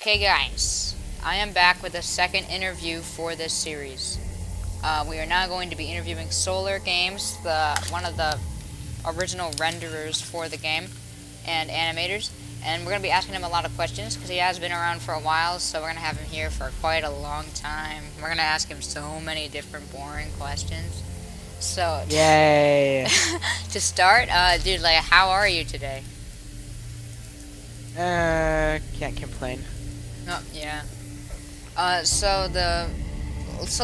Okay guys, I am back with a second interview for this series. We are now going to be interviewing Solar Games, one of the original renderers for the game and animators, and we're going to be asking him a lot of questions because he has been around for a while, so we're going to have him here for quite a long time. We're going to ask him so many different boring questions. So, Yay! to start, dude, like, how are you today? Can't complain. Oh, yeah. So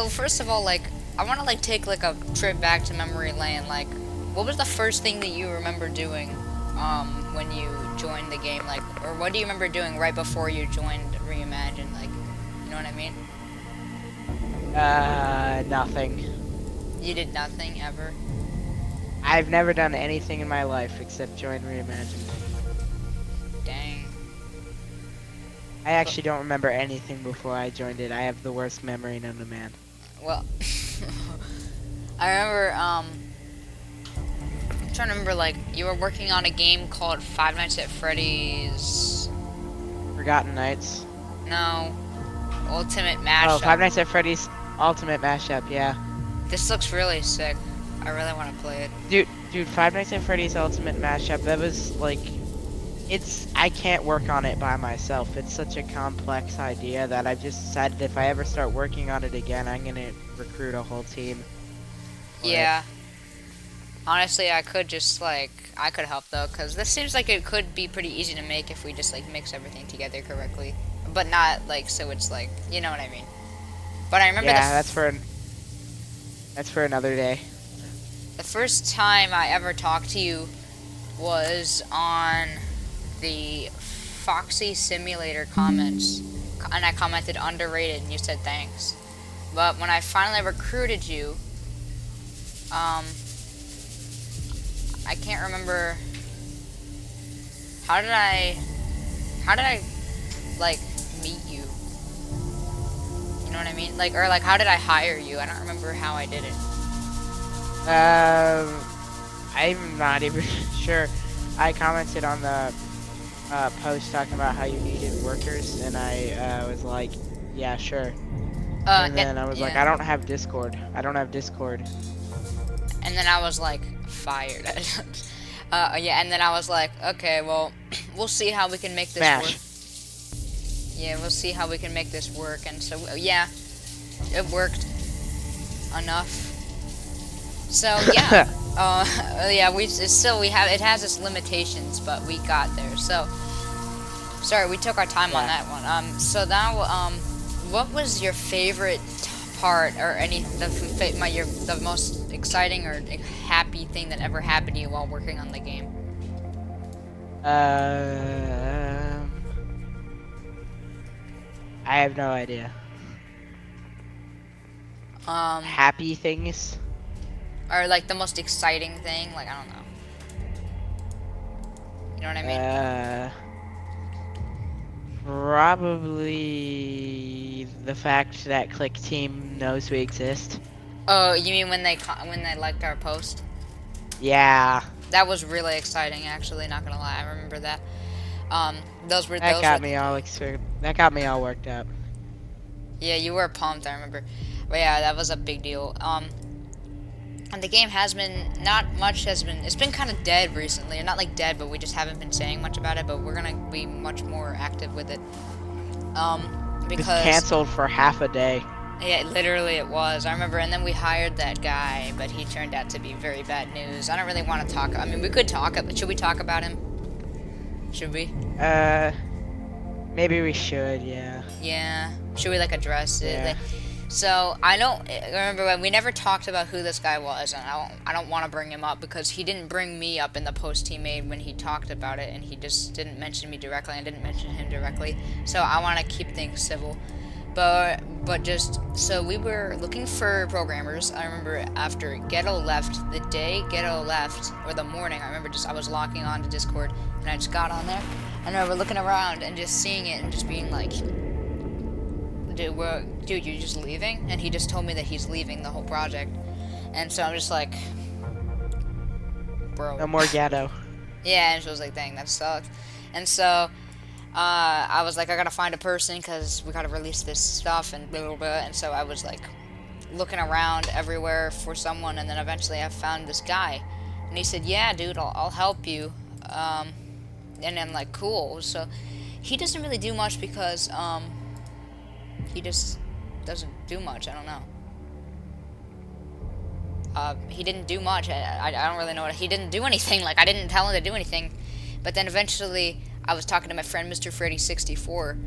first of all, like, I want to like take like a trip back to memory lane. Like, what was the first thing that you remember doing, when you joined the game? Like, or what do you remember doing right before you joined Reimagined? Like, you know what I mean? Nothing. You did nothing ever. I've never done anything in my life except join Reimagined. Dang. I actually don't remember anything before I joined it. I have the worst memory known to man. Well, I remember. I'm trying to remember. Like, you were working on a game called Five Nights at Freddy's. Forgotten Nights. No, Ultimate Mashup. Oh, Five Nights at Freddy's Ultimate Mashup, yeah. This looks really sick. I really want to play it. Dude, Five Nights at Freddy's Ultimate Mashup, that was, like... I can't work on it by myself. It's such a complex idea that I've just decided if I ever start working on it again, I'm gonna recruit a whole team. Yeah. Honestly, I could help though, because this seems like it could be pretty easy to make if we just like mix everything together correctly. But not like, so it's like, you know what I mean. But I remember Yeah, that's for another day. the first time I ever talked to you was on the Foxy Simulator comments, and I commented underrated, and you said thanks. But when I finally recruited you, I can't remember. How did I like meet you? You know what I mean? Like, or like, how did I hire you? I don't remember how I did it. I'm not even sure. I commented on the post talking about how you needed workers, and I was like, yeah, sure. And then I was like, I don't have Discord. And then I was like, fired. Yeah, and then I was like, okay, well, we'll see how we can make this work. Yeah, we'll see how we can make this work. And so, yeah, it worked enough. So, yeah. Yeah, it has its limitations, but we got there. So, sorry, we took our time on that one. So now, what was your favorite part, or the most exciting or happy thing that ever happened to you while working on the game? I have no idea. Happy things? Or like the most exciting thing, like, I don't know. You know what I mean? Probably the fact that Click Team knows we exist. Oh, you mean when they liked our post? Yeah. That was really exciting, actually. Not gonna lie, I remember that. That got me all worked up. Yeah, you were pumped, I remember. But yeah, that was a big deal. And the game it's been kind of dead recently. Or not like dead, but we just haven't been saying much about it. But we're gonna be much more active with it. Because it's canceled for half a day. Yeah, literally it was. I remember, and then we hired that guy, but he turned out to be very bad news. I don't really want to talk. I mean, we could talk. Should we talk about him? Should we? Maybe we should. Yeah. Yeah. Should we like address it? Yeah. Like, so I remember when we never talked about who this guy was, and I don't want to bring him up because he didn't bring me up in the post he made when he talked about it, and he just didn't mention me directly, and I didn't mention him directly. So I want to keep things civil. But so we were looking for programmers. I remember after Ghetto left, the day Ghetto left, or the morning, I was logging on to Discord, and I just got on there, and I remember looking around and just seeing it and just being like, dude, you're just leaving? And he just told me that he's leaving the whole project. And so I'm just like, bro. No more Ghetto. Yeah, and she was like, dang, that sucks. And so I was like, I gotta find a person because we gotta release this stuff and blah, blah, blah. And so I was like looking around everywhere for someone, and then eventually I found this guy, and he said, yeah, dude, I'll help you. And I'm like, cool. So he doesn't really do much because he just doesn't do much. I don't know. He didn't do much. I don't really know what he didn't do anything. Like, I didn't tell him to do anything. But then eventually I was talking to my friend Mr. Freddy64,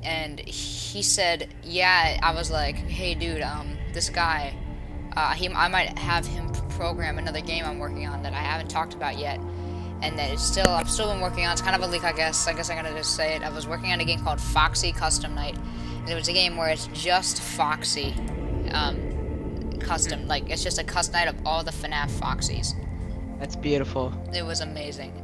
and he said, yeah. I was like, hey dude, this guy, I might have him program another game I'm working on that I haven't talked about yet, and that I've still been working on. It's kind of a leak, I guess I'm gonna just say it. I was working on a game called Foxy Custom Night, and it was a game where it's just Foxy, custom, like, it's just a custom night of all the FNAF Foxies. That's beautiful. It was amazing.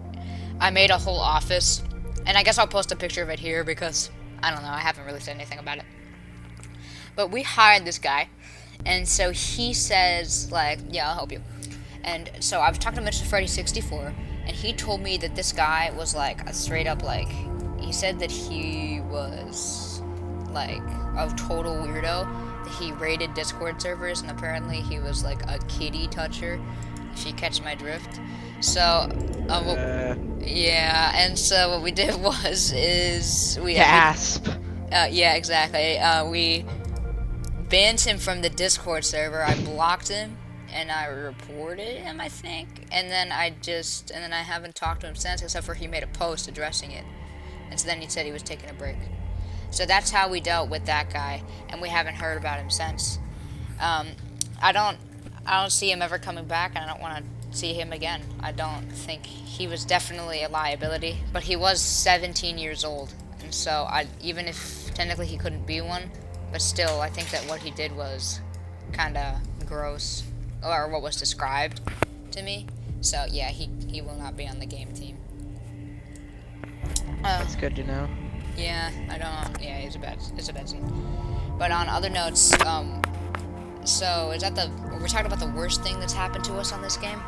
I made a whole office, and I guess I'll post a picture of it here because, I don't know, I haven't really said anything about it. But we hired this guy, and so he says, like, yeah, I'll help you. And so I was talking to Mr. Freddy64, and he told me that this guy was, like, a straight up, like, he said that he was, like, a total weirdo. That he raided Discord servers, and apparently he was, like, a kitty toucher, if you catch my drift. So, yeah, and so what we did is we gasp. Yeah, exactly. We banned him from the Discord server. I blocked him, and I reported him, I think. And then I haven't talked to him since, except for he made a post addressing it. And so then he said he was taking a break. So that's how we dealt with that guy, and we haven't heard about him since. I don't see him ever coming back, and I don't want to see him again. I don't think he was definitely a liability, but he was 17 years old, and so even if technically he couldn't be one, but still, I think that what he did was kind of gross, or what was described to me. So yeah, he will not be on the game team. That's good to know. Yeah, I don't. Yeah, it's a bad scene. But on other notes, so we're talking about the worst thing that's happened to us on this game?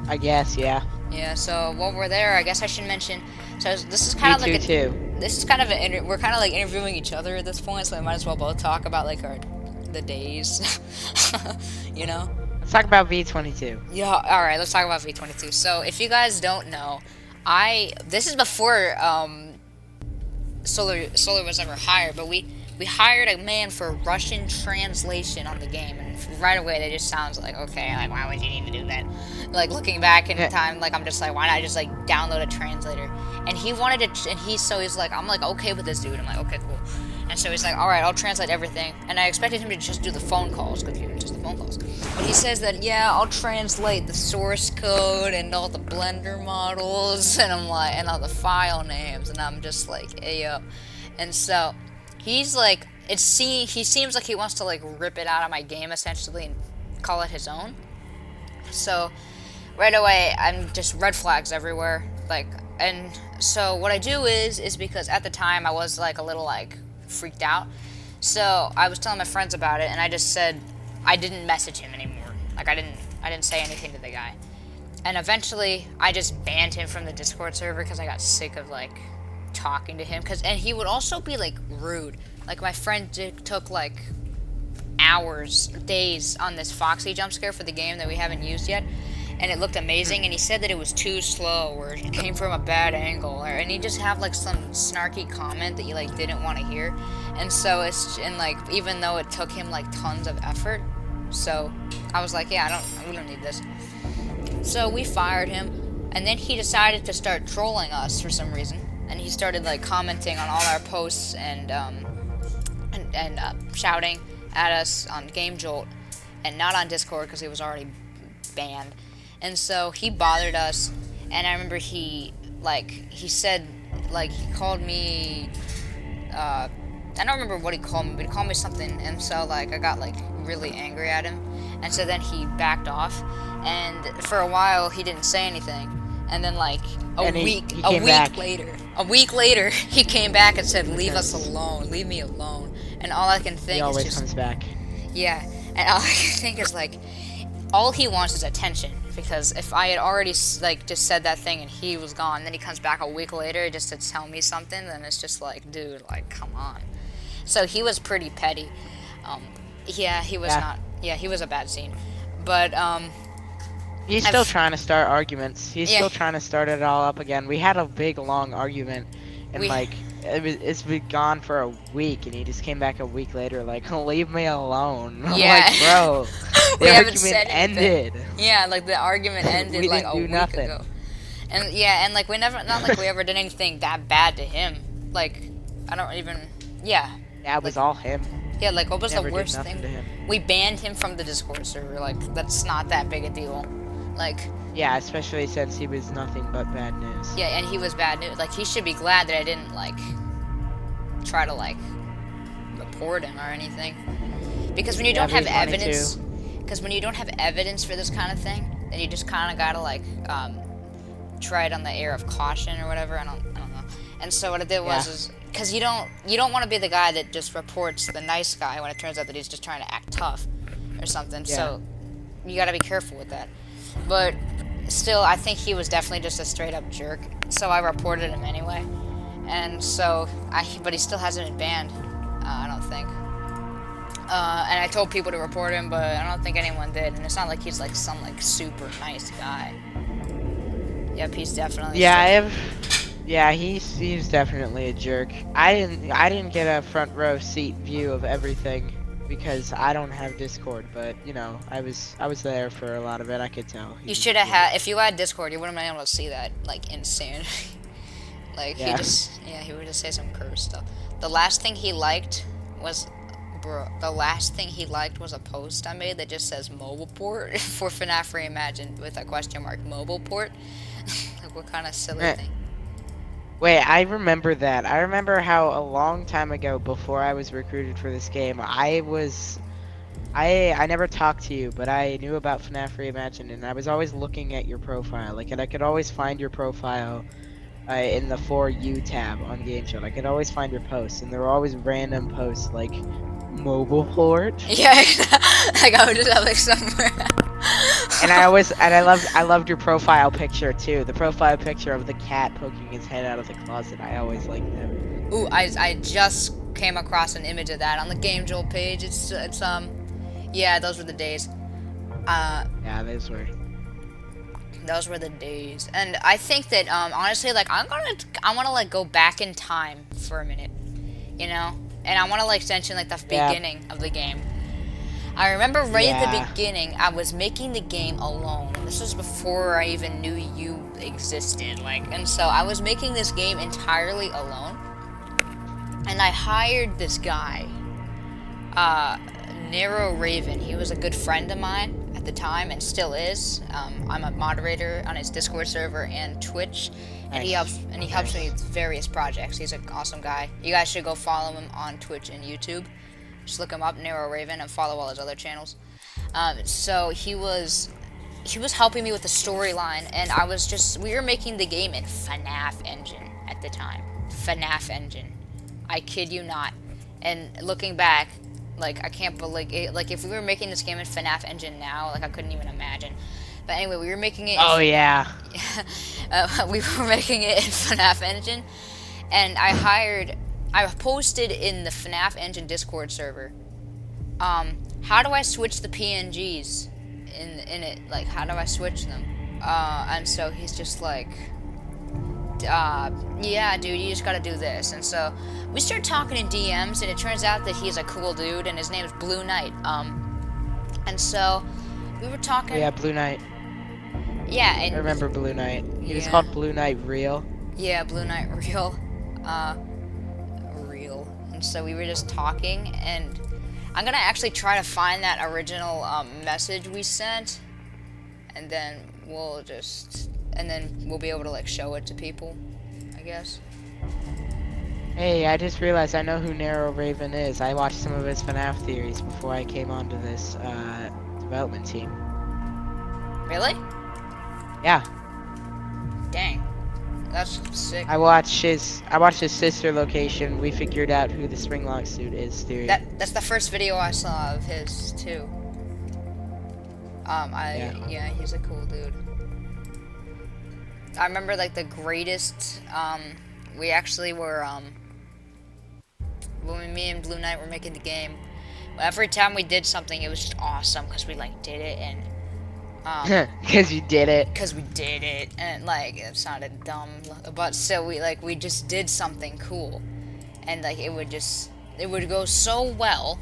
I guess, yeah. Yeah. So while we're there, I guess I should mention. So this is kind of like this is kind of we're kind of like interviewing each other at this point, so we might as well both talk about like the days, you know. Let's talk about V22. Yeah. All right. Let's talk about V22. So if you guys don't know, this is before Solar was ever hired, but we hired a man for Russian translation on the game, and right away that just sounds like, okay, like, why would you need to do that? Like, looking back in time, like, I'm just like, why not just like download a translator? And he wanted to, he's like, I'm like, okay with this dude. I'm like, okay, cool. And so he's like, all right, I'll translate everything. And I expected him to just do the phone calls, because just the phone calls. But he says that, yeah, I'll translate the source code and all the Blender models, and I'm like, and all the file names, and I'm just like, hey, yo. And so he's like, he seems like he wants to like rip it out of my game essentially and call it his own. So right away, I'm just red flags everywhere. Like, and so what I do is because at the time I was like a little like freaked out. So I was telling my friends about it, and I just said I didn't message him anymore. Like I didn't say anything to the guy. And eventually I just banned him from the Discord server because I got sick of like talking to him, and he would also be like rude. Like my friend took like hours, days on this Foxy jump scare for the game that we haven't used yet, and it looked amazing, and he said that it was too slow or it came from a bad angle, and he just have like some snarky comment that you like didn't want to hear. And so like even though it took him like tons of effort, so I was like, yeah, we don't need this. So we fired him, and then he decided to start trolling us for some reason. And he started like commenting on all our posts and shouting at us on Game Jolt, and not on Discord because he was already banned. And so he bothered us, and I remember he said, like, he called me, I don't remember what he called me, but he called me something, and so like I got like really angry at him, and so then he backed off, and for a while he didn't say anything. And then like a week later, he came back and said, "Leave us alone, leave me alone." And all I can think is he always comes back. Yeah, and all I can think is like, all he wants is attention. Because if I had already like just said that thing and he was gone, then he comes back a week later just to tell me something, then it's just like, dude, like, come on. So he was pretty petty. Yeah, he was not. Yeah, he was a bad scene. But he's still trying to start arguments. He's still trying to start it all up again. We had a big long argument, and like it's been gone for a week, and he just came back a week later like, leave me alone. Yeah. Like, bro, the argument ended. Yeah, like the argument ended like a week nothing. ago. And yeah, and like we never, not like we ever did anything that bad to him. Like, I don't even, yeah. Yeah, it was all him. Yeah, like what was the worst to him. thing? We banned him from the Discord server. Like, that's not that big a deal. Like. Yeah, especially since he was nothing but bad news. Yeah, and he was bad news. Like, he should be glad that I didn't like try to like report him or anything. Because when you don't have evidence, for this kind of thing, then you just kind of gotta like try it on the air of caution or whatever. I don't know. And so what I did was because you don't want to be the guy that just reports the nice guy when it turns out that he's just trying to act tough or something. Yeah. So you gotta be careful with that. But still, I think he was definitely just a straight up jerk. So I reported him anyway. And so but he still hasn't been banned. I don't think. And I told people to report him, but I don't think anyone did. And it's not like he's like some like super nice guy. Yep, he's definitely. Yeah, he's definitely a jerk. I didn't get a front row seat view of everything because I don't have Discord, but you know, I was there for a lot of it. I could tell. You should have had, if you had Discord, you wouldn't have been able to see that like insane. Like he would just say some curse stuff. The last thing he liked was a post I made that just says mobile port for FNAF Reimagined with a question mark, mobile port. Like, what kind of silly thing? Wait, I remember that. I remember how a long time ago, before I was recruited for this game, I never talked to you, but I knew about FNAF Reimagined, and I was always looking at your profile. Like, and I could always find your profile in the For You tab on Game Show. I could always find your posts, and there were always random posts like mobile port. Yeah, like I would just have like somewhere. And I loved your profile picture too. The profile picture of the cat poking his head out of the closet. I always liked that. Ooh, I just came across an image of that on the Game Joel page. It's yeah, those were the days. Yeah, those were the days. And I think that honestly, like I want to like go back in time for a minute, you know, and I want to like mention like the beginning of the game. I remember at the beginning, I was making the game alone. This was before I even knew you existed. Like, and so I was making this game entirely alone. And I hired this guy, Narrow Raven. He was a good friend of mine at the time and still is. I'm a moderator on his Discord server and Twitch. And he helps me with various projects. He's an awesome guy. You guys should go follow him on Twitch and YouTube. Just look him up, Narrow Raven, and follow all his other channels. So he was helping me with the storyline, and we were making the game in FNAF Engine at the time. FNAF Engine. I kid you not. And looking back, like I can't believe it, like if we were making this game in FNAF Engine now, like I couldn't even imagine. But anyway, we were making it. Oh yeah. We were making it in FNAF Engine, and I posted in the FNAF Engine Discord server, how do I switch the PNGs in it? Like, how do I switch them? And so he's just like, yeah, dude, you just gotta do this. And so we start talking in DMs, and it turns out that he's a cool dude, and his name is Blue Knight. And so we were talking. Yeah, Blue Knight. Yeah, and I remember Blue Knight. He was called Blue Knight Real. Yeah, Blue Knight Real. So we were just talking, and I'm gonna actually try to find that original message we sent, and then we'll be able to like show it to people, I guess. Hey, I just realized I know who Narrow Raven is. I watched some of his FNAF theories before I came onto this development team. Really? Yeah. Dang. That's sick. I watched his sister location. We figured out who the spring lock suit is theory. That's the first video I saw of his too. Yeah, he's a cool dude. I remember like the greatest. We actually were when me and Blue Knight were making the game. Every time we did something, it was just awesome because we like did it and because you did it. because we did it and like it sounded dumb, but still we just did something cool, and like it would go so well,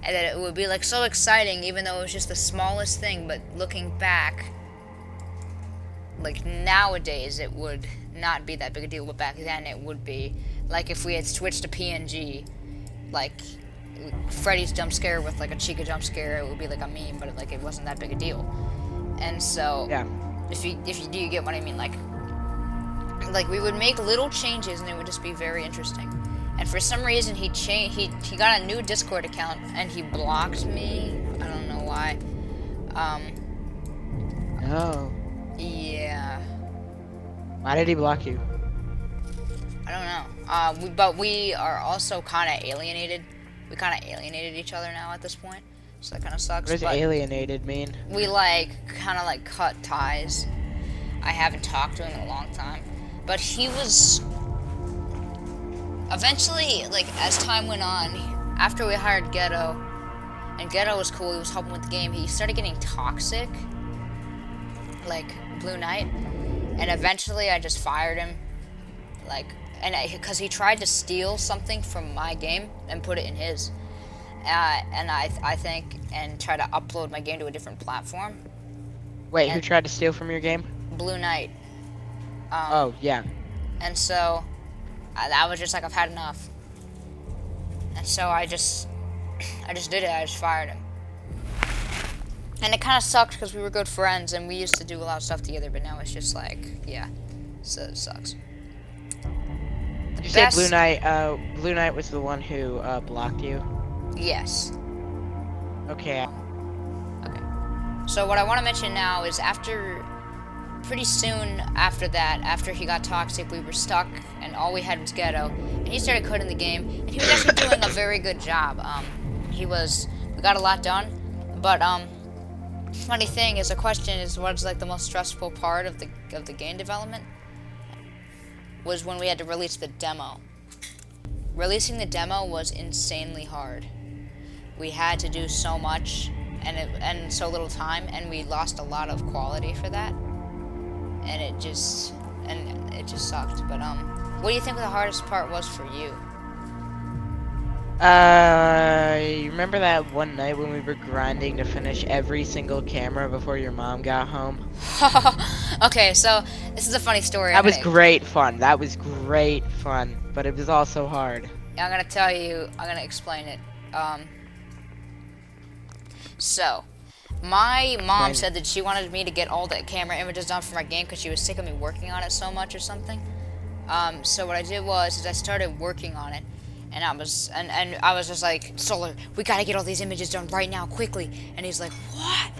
and that it would be like so exciting even though it was just the smallest thing. But looking back, like nowadays it would not be that big a deal, but back then it would be. Like if we had switched to PNG, like Freddy's jump scare with like a Chica jump scare, it would be like a meme, but it wasn't that big a deal. And so, yeah, if you do, you get what I mean. Like we would make little changes, and it would just be very interesting. And for some reason, he got a new Discord account, and he blocked me. I don't know why. Oh. Yeah. Why did he block you? I don't know. But we are also kind of alienated. We kind of alienated each other now at this point. So that kind of sucks. What does alienated mean? We kind of cut ties. I haven't talked to him in a long time. But he was... Eventually, as time went on, after we hired Ghetto, and Ghetto was cool, he was helping with the game, he started getting toxic. Like Blue Knight. And eventually I just fired him. Because he tried to steal something from my game and put it in his. And I think, and try to upload my game to a different platform. Wait, who tried to steal from your game? Blue Knight. Oh, yeah. And so, I was just like, I've had enough. And so I just did it. I just fired him. And it kind of sucked because we were good friends and we used to do a lot of stuff together, but now it's just like, yeah, so it sucks. Did you say Blue Knight was the one who blocked you? Yes. Okay. Okay. So what I want to mention now is pretty soon after that, after he got toxic, we were stuck and all we had was Ghetto. And he started coding the game, and he was actually doing a very good job. We got a lot done, but funny thing is, the question is, what's like the most stressful part of the game development? Was when we had to release the demo. Releasing the demo was insanely hard. We had to do so much and so little time, and we lost a lot of quality for that. And it just sucked. But what do you think the hardest part was for you? You remember that one night when we were grinding to finish every single camera before your mom got home? Okay, so this is a funny story. That was great fun. That was great fun, but it was also hard. I'm gonna tell you. I'm gonna explain it. So, my mom said that she wanted me to get all the camera images done for my game because she was sick of me working on it so much or something. So what I did was I started working on it. And I was just like, Solar, we gotta get all these images done right now, quickly. And he's like, what?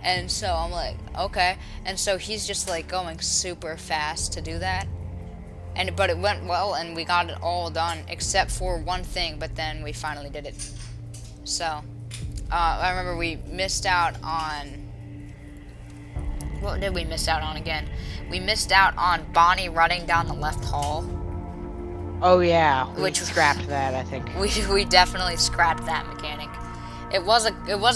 And so I'm like, okay. And so he's just like going super fast to do that. But it went well, and we got it all done except for one thing. But then we finally did it. So I remember we missed out on. What did we miss out on again? We missed out on Bonnie running down the left hall. Oh yeah, we scrapped that, I think. We definitely scrapped that mechanic. It was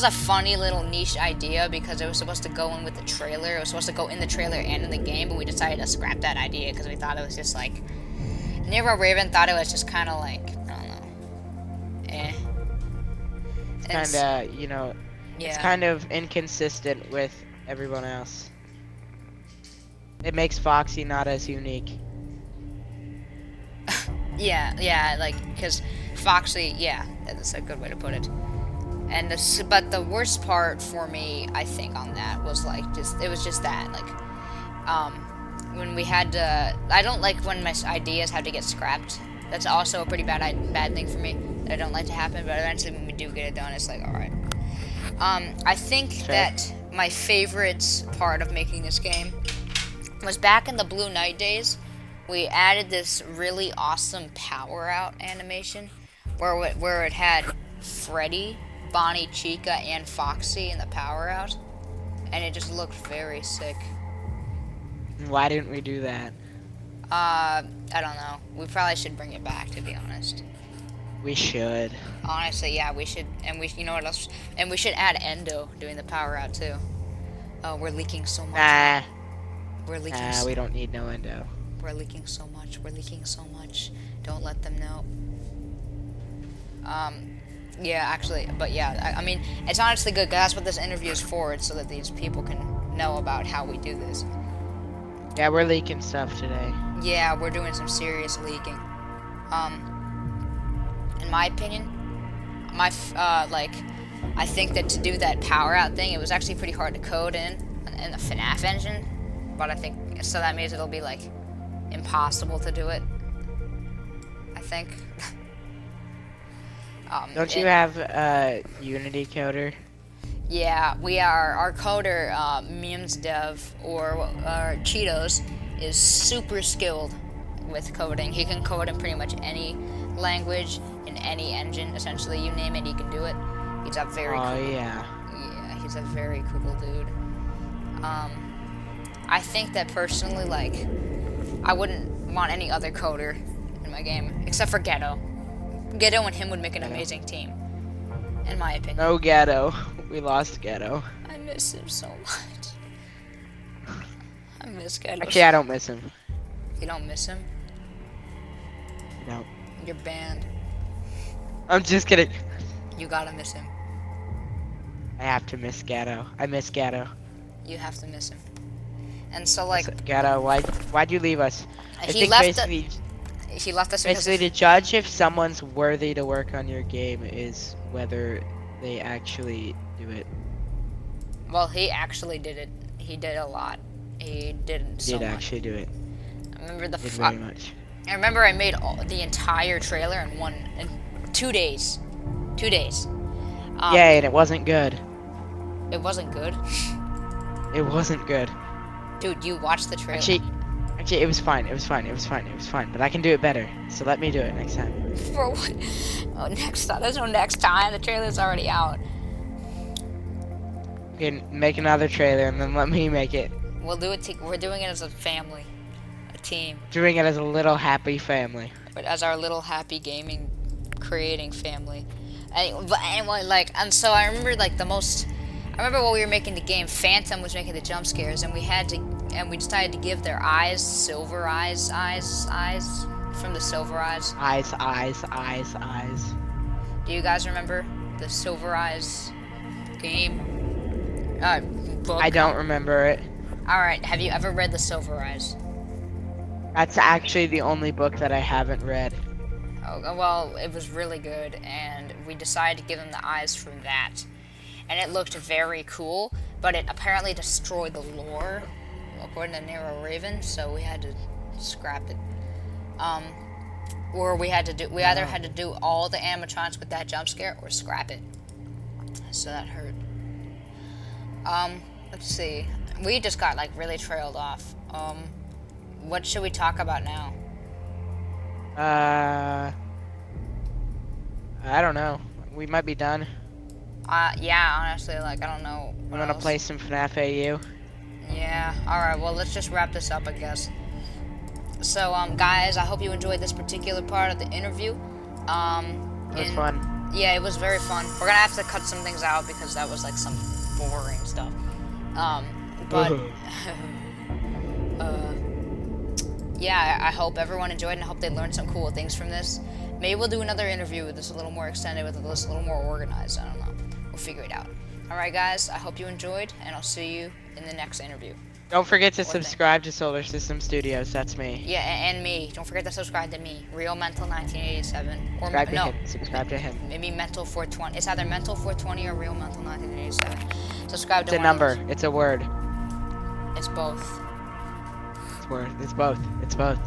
a funny little niche idea because it was supposed to go in with the trailer. It was supposed to go in the trailer and in the game, but we decided to scrap that idea because we thought it was just like... Nero Raven thought it was just kind of like, I don't know, eh. It's kind of, yeah. It's kind of inconsistent with everyone else. It makes Foxy not as unique. Yeah, because Foxy, yeah, that's a good way to put it. And but the worst part for me, I think, on that was it was just that, when we had to, I don't like when my ideas have to get scrapped. That's also a pretty bad thing for me that I don't like to happen. But eventually, when we do get it done, it's like, all right. I think that my favorite part of making this game was back in the Blue Knight days. We added this really awesome power out animation where it had Freddy, Bonnie, Chica, and Foxy in the power out. and it just looked very sick. Why didn't we do that? I don't know. We probably should bring it back, to be honest. We should. Honestly, yeah, we should. And you know what else? And we should add Endo doing the power out too. Oh, we're leaking so much. Nah. We're leaking. Nah, we don't need no endo. We're leaking so much. We're leaking so much. Don't let them know. Yeah, actually, but yeah, I mean, it's honestly good, 'cause that's what this interview is for, it's so that these people can know about how we do this. Yeah, we're leaking stuff today. Yeah, we're doing some serious leaking. In my opinion, I think that to do that power out thing, it was actually pretty hard to code in the FNAF engine, but I think, so that means it'll be, like, impossible to do it, I think. Don't you have a Unity coder? Yeah, we are. Our coder, memesdev or Cheetos, is super skilled with coding. He can code in pretty much any language in any engine. Essentially, you name it, he can do it. He's a very cool. Yeah. Yeah, he's a very cool dude. I think that personally, like, I wouldn't want any other coder in my game except for Ghetto. Ghetto and him would make an amazing team, in my opinion. No Ghetto. We lost Ghetto. I miss him so much. I miss Ghetto. Actually, I don't miss him. You don't miss him? No. You're banned. I'm just kidding. You gotta miss him. I have to miss Ghetto. I miss Ghetto. You have to miss him. And so, like, Ghetto, why'd you leave us? he left us because basically to judge if someone's worthy to work on your game is whether they actually do it. well, he actually did it. He did a lot. He did so Did much. actually do it. I remember Did very much. I remember I made the entire trailer in 2 days. 2 days. Yeah, and it wasn't good. It wasn't good. It wasn't good. Dude, you watched the trailer. Actually, it was fine. It was fine. It was fine. It was fine. But I can do it better. So let me do it next time. For what? Oh, next time. There's no next time. The trailer's already out. You can make another trailer and then let me make it. We'll do it. We're doing it as a family, a team. Doing it as a little happy family. But as our little happy gaming, creating family. But anyway, like, and so I remember like I remember while we were making the game, Phantom was making the jump scares, and we decided to give their eyes silver eyes from the silver eyes. Eyes. Do you guys remember the silver eyes game? Book? I don't remember it. Alright, have you ever read the Silver Eyes? That's actually the only book that I haven't read. Oh, well, it was really good, and we decided to give them the eyes from that. And it looked very cool, but it apparently destroyed the lore, according to Nero Raven, so we had to scrap it. Or we either had to do all the animatronics with that jump scare, or scrap it. So that hurt. Let's see. We just got, like, really trailed off. What should we talk about now? I don't know. We might be done. Yeah, honestly, like, I don't know. I'm gonna play some FNAF AU. Yeah, alright, well, let's just wrap this up, I guess. So, guys, I hope you enjoyed this particular part of the interview. It was fun. Yeah, it was very fun. We're gonna have to cut some things out because that was, like, some boring stuff. But, yeah, I hope everyone enjoyed, and I hope they learned some cool things from this. Maybe we'll do another interview with this a little more extended, with this a little more organized, I don't know. We'll figure it out. Alright, guys, I hope you enjoyed, and I'll see you in the next interview. Don't forget to subscribe to Solar System Studios, that's me. Yeah, and me. Don't forget to subscribe to me, RealMental1987. Or Subscribe to him. Maybe Mental420. It's either Mental420 or RealMental1987. Subscribe to It's a number. It's a word. It's both. It's both. It's both.